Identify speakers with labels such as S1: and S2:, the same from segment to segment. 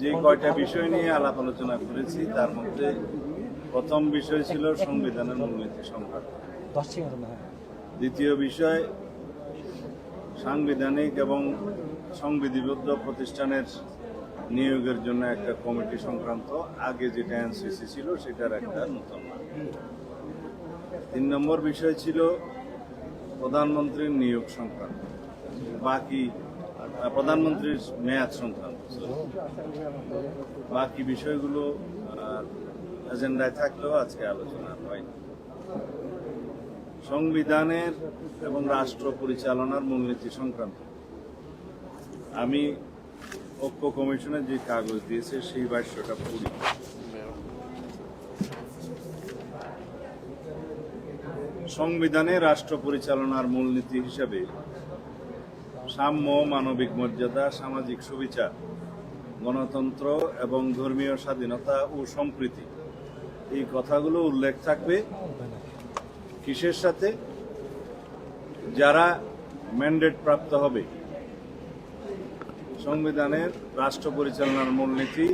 S1: যে কয়টা বিষয় নিয়ে আলাপ আলোচনা করেছি তার মধ্যে প্রথম বিষয় ছিল সংবিধানের মূলনীতি সংক্রান্ত, দ্বিতীয় বিষয় সাংবিধানিক এবং সংবিধিবদ্ধ প্রতিষ্ঠানের নিয়োগের জন্য একটা কমিটি সংক্রান্ত, আগে যেটা এনসিসি ছিল সেটার একটা নতুন নাম। 3 নম্বর বিষয় ছিল প্রধানমন্ত্রীর নিয়োগ সংক্রান্ত, বাকি প্রধানমন্ত্রীর মেয়াদ সংক্রান্ত, বাকি বিষয়গুলো এজেন্ডায় থাকলেও আজকে আলোচনা হয়নি। সংবিধানের এবং রাষ্ট্র পরিচালনার মূলনীতি সংক্রান্ত আমি ঐক্য কমিশনের যে কাগজ দিয়েছে সেই ভাষ্যটা পড়ি। সংবিধানে রাষ্ট্র পরিচালনার মূলনীতি হিসাবে সাম্য, মানবিক মর্যাদা, সামাজিক সুবিচার, গণতন্ত্র এবং ধর্মীয় স্বাধীনতা ও সম্প্রীতি এই কথাগুলো উল্লেখ থাকবে। কিসের সাথে? যারা ম্যান্ডেট প্রাপ্ত হবে সংবিধানের রাষ্ট্র পরিচালনার মূলনীতি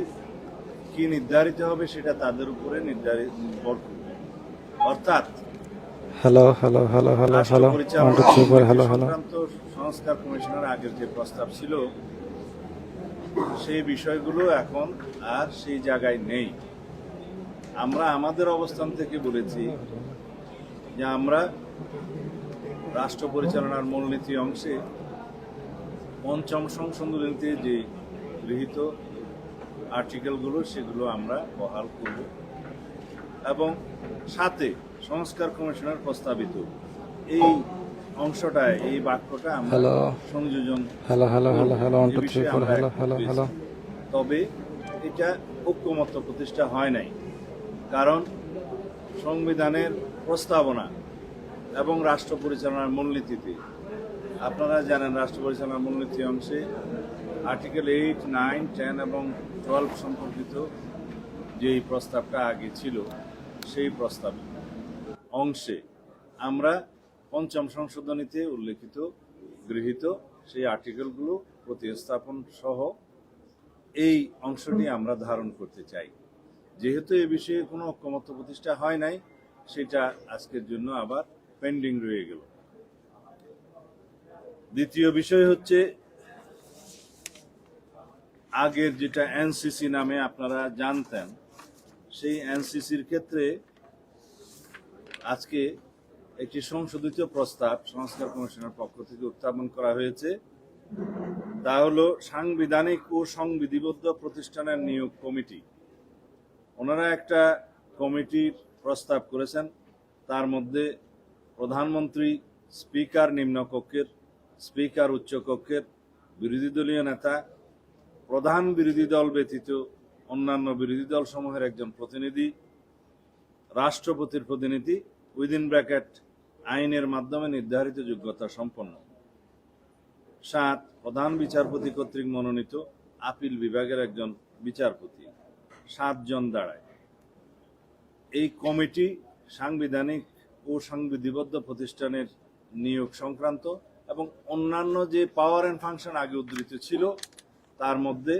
S1: কি নির্ধারিত হবে সেটা তাদের উপরে নির্ভর করবে। অর্থাৎ সংক্রান্ত সংস্কার কমিশনের আগের যে প্রস্তাব ছিল সেই বিষয়গুলো এখন আর সেই জায়গায় নেই। আমরা আমাদের অবস্থান থেকে বলেছি যে আমরা রাষ্ট্র পরিচালনার মূলনীতি অংশে পঞ্চম সংশোধনীতে যে গৃহীত আর্টিকেলগুলো সেগুলো আমরা বহাল করব এবং সাথে সংস্কার কমিশনের প্রস্তাবিত এই অংশটায় এই বাক্যটা আমরা সংযোজন। তবে এটা ঐক্যমত্য প্রতিষ্ঠা হয় নাই, কারণ সংবিধানের প্রস্তাবনা এবং রাষ্ট্র পরিচালনার মূলনীতিতে আপনারা জানেন রাষ্ট্র পরিচালনার মূলনীতি অংশে আর্টিকেল 8, 9, 10 এবং 12 সম্পর্কিত যেই প্রস্তাবটা আগে ছিল সেই প্রস্তাব অংশে আমরা পঞ্চম সংশোধনীতে উল্লেখিত গৃহীত সেই আর্টিকেলগুলো প্রতিস্থাপন সহ এই অংশটি আমরা ধারণ করতে চাই। যেহেতু এ বিষয়ে কোনো ঐক্যমত্য প্রতিষ্ঠা হয় নাই, সেটা আজকের জন্য আবার পেন্ডিং রয়ে গেল। দ্বিতীয় বিষয় হচ্ছে আগের যেটা এনসিসি নামে আপনারা জানতেন, সেই এনসিসির ক্ষেত্রে আজকে একটি সংশোধিত প্রস্তাব সংস্কার কমিশনের পক্ষ থেকে উত্থাপন করা হয়েছে। তা হলো সাংবিধানিক ও সংবিধিবদ্ধ প্রতিষ্ঠানের নিয়োগ কমিটি। ওনারা একটা কমিটির প্রস্তাব করেছেন, তার মধ্যে প্রধানমন্ত্রী, স্পিকার নিম্নকক্ষের, স্পিকার উচ্চকক্ষের, বিরোধী দলীয় নেতা, প্রধান বিরোধী দল ব্যতীত অন্যান্য বিরোধী দল সমূহের একজন প্রতিনিধি, রাষ্ট্রপতির প্রতিনিধি উইদিন ব্র্যাকেট আইনের মাধ্যমে নির্ধারিত যোগ্যতা সম্পন্ন। 7, প্রধান বিচারপতি কর্তৃক মনোনীত আপিল বিভাগের একজন বিচারপতি। 7 জন দাঁড়ায়। এই কমিটি সাংবিধানিক ও সংবিধিবদ্ধ প্রতিষ্ঠানের নিয়োগ সংক্রান্ত এবং অন্যান্য যে পাওয়ার অ্যান্ড ফাংশন আগে উদ্ধৃত ছিল তার মধ্যে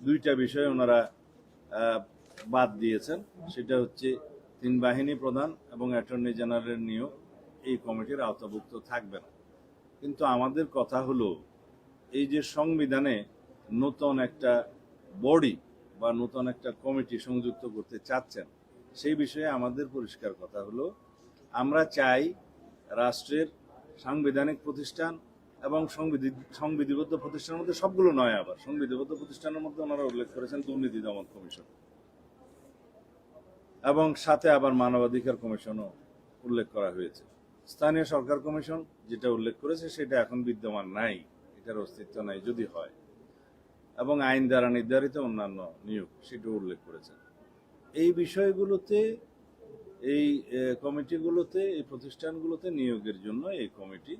S1: 2টা বিষয় ওনারা বাদ দিয়েছেন। সেটা হচ্ছে 3 বাহিনী প্রধান এবং অ্যাটর্নি জেনারেলের নিয়োগ এই কমিটির আওতাভুক্ত থাকবে না। কিন্তু আমাদের কথা হলো এই যে সংবিধানে নতুন একটা বডি বা নতুন একটা কমিটি সংযুক্ত করতে চাচ্ছেন, সেই বিষয়ে আমাদের পরিষ্কার কথা হলো আমরা চাই রাষ্ট্রের সাংবিধানিক প্রতিষ্ঠান এবং সংবিধিবদ্ধ প্রতিষ্ঠানের মধ্যে সবগুলো নয়, আবার সংবিধিবদ্ধ প্রতিষ্ঠানের মধ্যে ওনারা উল্লেখ করেছেন দুর্নীতি দমন কমিশন এবং সাথে আবার মানবাধিকার কমিশনও উল্লেখ করা হয়েছে। স্থানীয় সরকার কমিশন যেটা উল্লেখ করেছে সেটা এখন বিদ্যমান নাই, এটার অস্তিত্ব নাই যদি হয়, এবং আইন দ্বারা নির্ধারিত অন্যান্য নিয়োগ সেটাও উল্লেখ করেছে। এই বিষয়গুলোতে এই কমিটিগুলোতে এই প্রতিষ্ঠানগুলোতে নিয়োগের জন্য এই কমিটি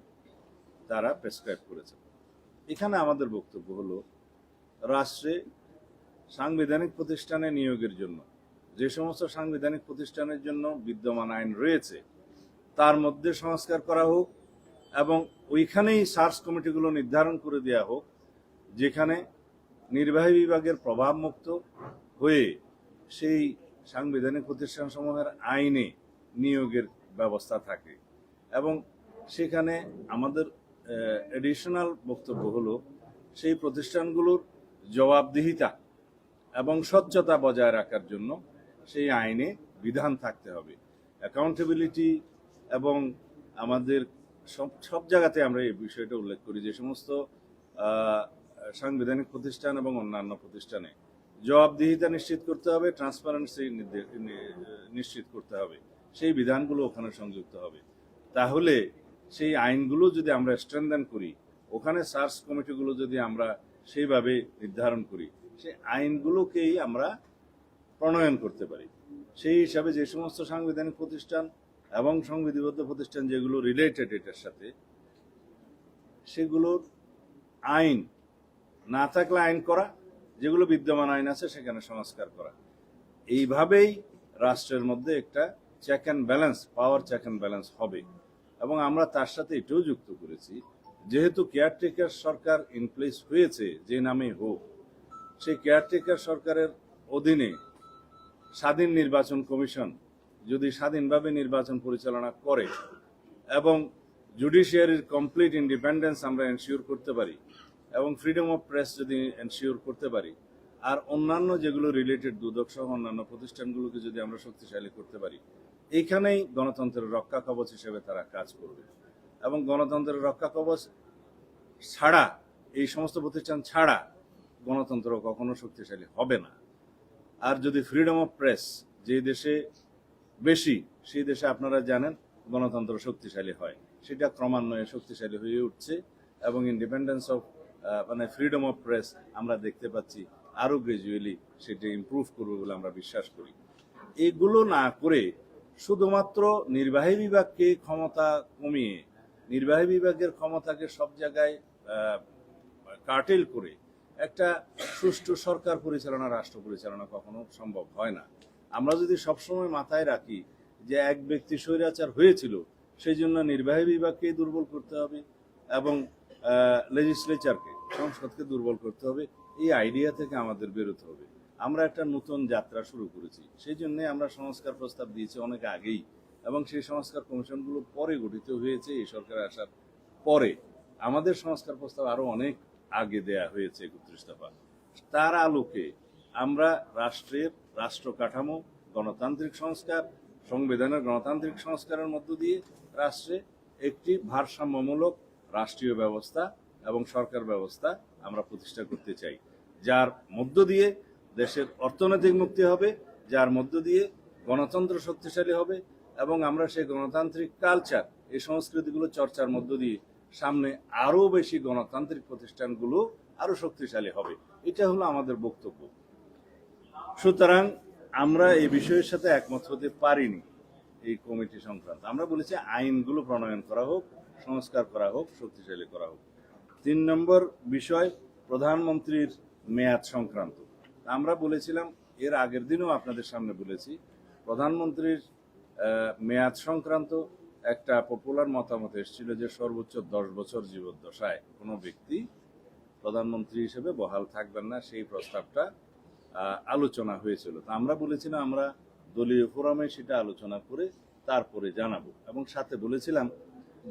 S1: তারা প্রেসক্রাইব করেছে। এখানে আমাদের বক্তব্য হলো রাষ্ট্রে সাংবিধানিক প্রতিষ্ঠানে নিয়োগের জন্য যে সমস্ত সাংবিধানিক প্রতিষ্ঠানের জন্য বিদ্যমান আইন রয়েছে তার মধ্যে সংস্কার করা হোক এবং ওইখানেই সার্চ কমিটিগুলো নির্ধারণ করে দেওয়া হোক যেখানে নির্বাহী বিভাগের প্রভাবমুক্ত হয়ে সেই সাংবিধানিক প্রতিষ্ঠানসমূহের আইনে নিয়োগের ব্যবস্থা থাকে। এবং সেখানে আমাদের এডিশনাল বক্তব্য হলো সেই প্রতিষ্ঠানগুলোর জবাবদিহিতা এবং স্বচ্ছতা বজায় রাখার জন্য সেই আইনে বিধান থাকতে হবে। অ্যাকাউন্টেবিলিটি এবং আমাদের সব জায়গাতে আমরা এই বিষয়টা উল্লেখ করি, যে সমস্ত সাংবিধানিক প্রতিষ্ঠান এবং অন্যান্য প্রতিষ্ঠানে জবাবদিহিতা নিশ্চিত করতে হবে, ট্রান্সপারেন্সি নিশ্চিত করতে হবে, সেই বিধানগুলো ওখানে সংযুক্ত হবে। তাহলে সেই আইনগুলো যদি আমরা স্ট্রেনথেন করি, ওখানে সার্চ কমিটিগুলো যদি আমরা সেইভাবে নির্ধারণ করি, সেই আইনগুলোকেই আমরা প্রণয়ন করতে পারি। সেই হিসাবে যে সমস্ত সাংবিধানিক প্রতিষ্ঠান এবং সংবিধিবদ্ধ প্রতিষ্ঠান যেগুলো রিলেটেড এটার সাথে, সেগুলোর আইন না থাকলে আইন করা, যেগুলো বিদ্যমান আইন আছে সেখানে সংস্কার করা। এইভাবেই রাষ্ট্রের মধ্যে একটা check and balance, power check and balance হবে। এবং আমরা তার সাথে এটাও যুক্ত করেছি, যেহেতু কেয়ারটেকার সরকার ইন প্লেস হয়েছে যে নামেই হোক, সেই কেয়ারটেকার সরকারের অধীনে স্বাধীন নির্বাচন কমিশন যদি স্বাধীনভাবে নির্বাচন পরিচালনা করে এবং জুডিশিয়ারির কমপ্লিট ইন্ডিপেন্ডেন্স আমরা এনশিওর করতে পারি এবং ফ্রিডম অফ প্রেস যদি এনশিওর করতে পারি, আর অন্যান্য যেগুলো রিলেটেড দুদক সহ অন্যান্য প্রতিষ্ঠানগুলোকে যদি আমরা শক্তিশালী করতে পারি, এইখানেই গণতন্ত্রের রক্ষা কবচ হিসেবে তারা কাজ করবে। এবং গণতন্ত্রের রক্ষা কবচ ছাড়া, এই সমস্ত প্রতিষ্ঠান ছাড়া গণতন্ত্র কখনো শক্তিশালী হবে না। আর যদি ফ্রিডম অফ প্রেস যে দেশে বেশি, সেই দেশে আপনারা জানেন গণতন্ত্র শক্তিশালী হয়, সেটা ক্রমান্বয়ে শক্তিশালী হয়ে উঠছে এবং independence of freedom of press আমরা দেখতে পাচ্ছি আরো গ্রাজুয়ালি সেটা ইমপ্রুভ করবে বলে আমরা বিশ্বাস করি। এগুলো না করে শুধুমাত্র নির্বাহী বিভাগকে ক্ষমতা কমিয়ে নির্বাহী বিভাগের ক্ষমতাকে সব জায়গায় কার্টেল করে একটা সুষ্ঠু সরকার পরিচালনা, রাষ্ট্র পরিচালনা কখনো সম্ভব হয় না। আমরা যদি সবসময় মাথায় রাখি যে এক ব্যক্তি স্বৈরাচার হয়েছিল, সেই জন্য নির্বাহী বিভাগকেই দুর্বল করতে হবে এবং লেজিসলেচারকে, সংসদকে দুর্বল করতে হবে, এই আইডিয়া থেকে আমাদের বেরোতে হবে। আমরা একটা নতুন যাত্রা শুরু করেছি, সেই জন্যে আমরা সংস্কার প্রস্তাব দিয়েছি অনেক আগেই, এবং সেই সংস্কার কমিশনগুলো পরে গঠিত হয়েছে এই সরকার আসার পরে। আমাদের সংস্কার প্রস্তাব আরো অনেক আগে দেয়া হয়েছে 31 দফা। তার আলোকে আমরা রাষ্ট্রের রাষ্ট্র কাঠামো, গণতান্ত্রিক সংস্কার, সংবিধানের গণতান্ত্রিক সংস্কারের মধ্য দিয়ে রাষ্ট্রে একটি ভারসাম্যমূলক রাষ্ট্রীয় ব্যবস্থা এবং সরকার ব্যবস্থা আমরা প্রতিষ্ঠা করতে চাই, যার মধ্য দিয়ে দেশের অর্থনৈতিক মুক্তি হবে, যার মধ্য দিয়ে গণতন্ত্র শক্তিশালী হবে এবং আমরা সেই গণতান্ত্রিক কালচার, এই সংস্কৃতিগুলো চর্চার মধ্য দিয়ে সামনে আরো বেশি গণতান্ত্রিক প্রতিষ্ঠানগুলো আরো শক্তিশালী হবে। এটা হলো আমাদের বক্তব্য। সুতরাং আমরা এই বিষয়ের সাথে একমত হতে পারিনি এই কমিটি সংক্রান্ত। আমরা বলেছি আইনগুলো প্রণয়ন করা হোক, সংস্কার করা হোক, শক্তিশালী করা হোক। 3 নম্বর বিষয় প্রধানমন্ত্রীর মেয়াদ সংক্রান্ত। আমরা বলেছিলাম, এর আগের দিনও আপনাদের সামনে বলেছি, প্রধানমন্ত্রীর মেয়াদ সংক্রান্ত একটা পপুলার মতামত এসেছিল যে সর্বোচ্চ 10 বছর জীবদ্দশায় কোনো ব্যক্তি প্রধানমন্ত্রী হিসেবে বহাল থাকবেন না, সেই প্রস্তাবটা আলোচনা হয়েছিল। তা আমরা বলেছিলাম আমরা দলীয় ফোরামে সেটা আলোচনা করে তারপরে জানাবো, এবং সাথে বলেছিলাম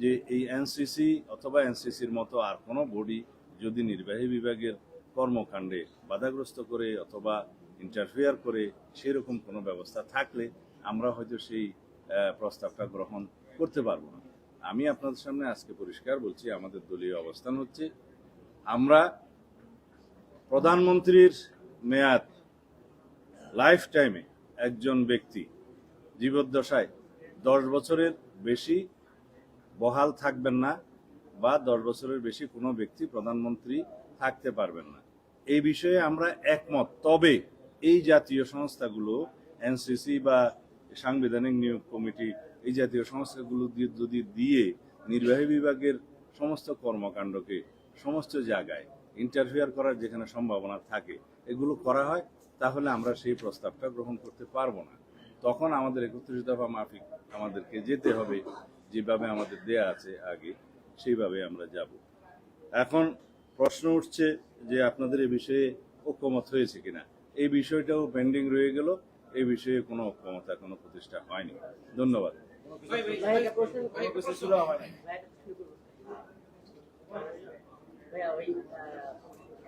S1: যে এই এনসিসি অথবা এনসিসির মতো আর কোনো বডি যদি নির্বাহী বিভাগের কর্মকাণ্ডে বাধাগ্রস্ত করে অথবা ইন্টারফেয়ার করে, সেরকম কোনো ব্যবস্থা থাকলে আমরা হয়তো সেই প্রস্তাবটা গ্রহণ করতে পারবো না। আমি আপনাদের সামনে আজকে পরিষ্কার বলছি, আমাদের দলীয় অবস্থান হচ্ছে আমরা প্রধানমন্ত্রীর মেয়াদ লাইফ টাইমে একজন ব্যক্তি জীবদ্দশায় 10 বছরের বেশি বহাল থাকবেন না, বা 10 বছরের বেশি কোনো ব্যক্তি প্রধানমন্ত্রী থাকতে পারবেন না, এই বিষয়ে আমরা একমত। তবে এই জাতীয় সংস্থাগুলো, এনসিসি বা সাংবিধানিক নিয়োগ কমিটি, এই জাতীয় সংস্থাগুলো যদি দিয়ে নির্বাহী বিভাগের সমস্ত কর্মকাণ্ডকে সমস্ত জায়গায় ইন্টারফেয়ার করার যেখানে সম্ভাবনা থাকে এগুলো করা হয়, তাহলে আমরা সেই প্রস্তাবটা গ্রহণ করতে পারবো না। তখন আমাদের 31 দফা মাফিক আমাদেরকে যেতে হবে, যেভাবে আমাদের দেয়া আছে আগে, সেইভাবে আমরা যাব। এখন প্রশ্ন উঠছে যে আপনাদের এই বিষয়ে ঐক্যমত হয়েছে কিনা, এই বিষয়টাও পেন্ডিং রয়ে গেল। এই বিষয়ে কোনো ঐক্যমত এখনো প্রতিষ্ঠা হয়নি। ধন্যবাদ।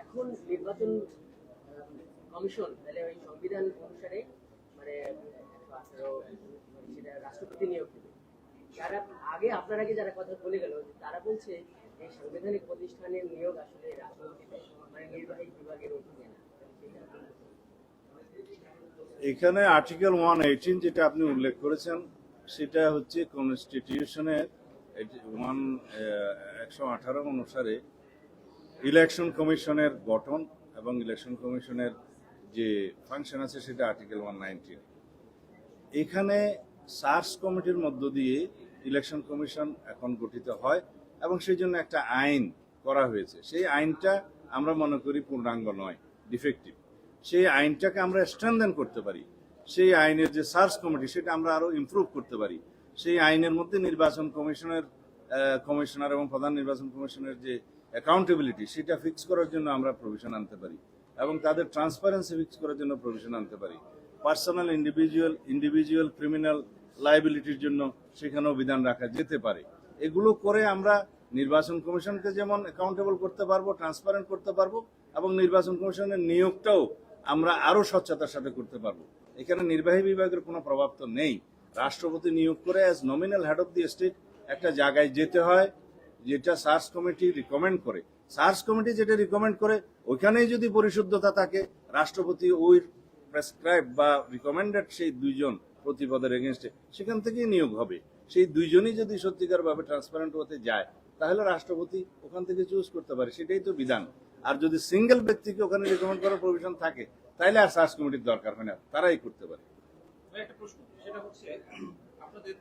S2: এখন নির্বাচন কমিশন তাহলে ওই সংবিধান অনুসারে মানে সেটা রাষ্ট্রপতি নিয়োগ দেবে। যারা আপনার আগে যারা কথা বলে গেল তারা বলছে এই সাংবিধানিক প্রতিষ্ঠানের নিয়োগ আসলে রাষ্ট্রপতিতে মানে নির্বাহী বিভাগের অধীনে না।
S1: এখানে আর্টিকেল 118 যেটা আপনি উল্লেখ করেছেন সেটা হচ্ছে কনস্টিটিউশনের 118 অনুসারে ইলেকশন কমিশনের গঠন এবং ইলেকশন কমিশনের যে ফাংশন আছে সেটা আর্টিকেল 119। এখানে সার্চ কমিটির মধ্য দিয়ে ইলেকশন কমিশন এখন গঠিত হয় এবং সেই জন্য একটা আইন করা হয়েছে। সেই আইনটা আমরা মনে করি পূর্ণাঙ্গ নয়, ডিফেক্টিভ। সেই আইনটাকে আমরা স্ট্রেনথেন করতে পারি। সেই আইনের যে সার্চ কমিটি সেটা আমরা আরো ইমপ্রুভ করতে পারি। সেই আইনের মধ্যে নির্বাচন কমিশনের কমিশনার এবং প্রধান নির্বাচন কমিশনের যে অ্যাকাউন্টেবিলিটি সেটা ফিক্স করার জন্য আমরা প্রভিশন আনতে পারি এবং তাদের ট্রান্সপারেন্সি ফিক্স করার জন্য প্রভিশন আনতে পারি। পার্সোনাল ইন্ডিভিজুয়াল ক্রিমিনাল লায়াবিলিটির জন্য সেখানেও বিধান রাখা যেতে পারে। এগুলো করে আমরা নির্বাচন কমিশনকে যেমন অ্যাকাউন্টেবল করতে পারবো, ট্রান্সপারেন্ট করতে পারবো এবং নির্বাচন কমিশনের নিয়োগটাও আমরা আরো স্বচ্ছতার সাথে করতে পারবো। এখানে নির্বাহী বিভাগের কোনো প্রভাব তো নেই। রাষ্ট্রপতি নিয়োগ করে as nominal head of the state একটা জায়গায় যেতে হয় যেটা সার্চ কমিটি রিকমেন্ড করে। সার্চ কমিটি যেটা রিকমেন্ড করে ওইখানেই যদি পরিশুদ্ধতা থাকে, রাষ্ট্রপতি ওই প্রেসক্রাইব বা রিকমেন্ডেড সেই দুইজন প্রতিপদের এগেনস্টে সেখান থেকেই নিয়োগ হবে। সেই দুইজনই যদি সত্যিকার ভাবে ট্রান্সপারেন্ট হতে যায় তাহলে রাষ্ট্রপতি ওখান থেকে চুজ করতে পারে, সেটাই তো বিধান। আর যদি সিঙ্গেল ব্যক্তিকে ওখানে রিকমেন্ড করার প্রভিশন থাকে তাহলে আর সার্চ কমিটির দরকার হয় না, তারাই করতে পারে।
S3: একটা প্রশ্ন, সেটা হচ্ছে আপনাদের